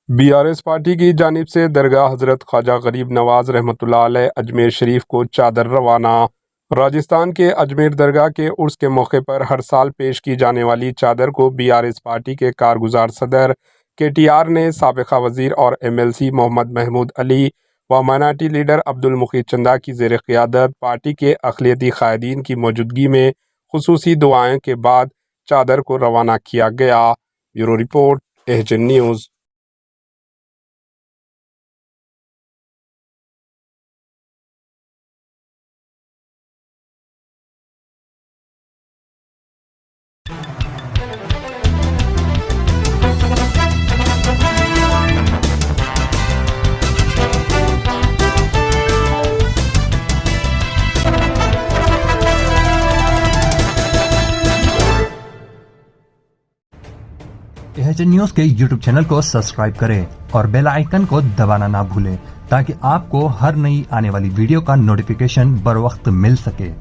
BRS party کی جانب سے درگاہ حضرت خواجہ غریب نواز رحمۃ اللہ علیہ اجمیر شریف کو چادر روانہ۔ راجستھان کے اجمیر درگاہ کے عرس کے موقع پر ہر سال پیش کی جانے والی چادر کو BRS پارٹی کے کارگزار صدر KTR نے سابقہ وزیر اور MLC محمد محمود علی و مائنارٹی لیڈر عبدالمقیت چندہ کی زیر قیادت پارٹی کے اقلیتی قائدین کی موجودگی میں خصوصی دعائیں کے بعد چادر کو روانہ کیا گیا۔ Bureau report HN news. HN news کے YouTube چینل کو سبسکرائب کریں اور بیل آئیکن کو دبانا نہ بھولیں تاکہ آپ کو ہر نئی آنے والی ویڈیو کا نوٹیفیکیشن بر وقت مل سکے۔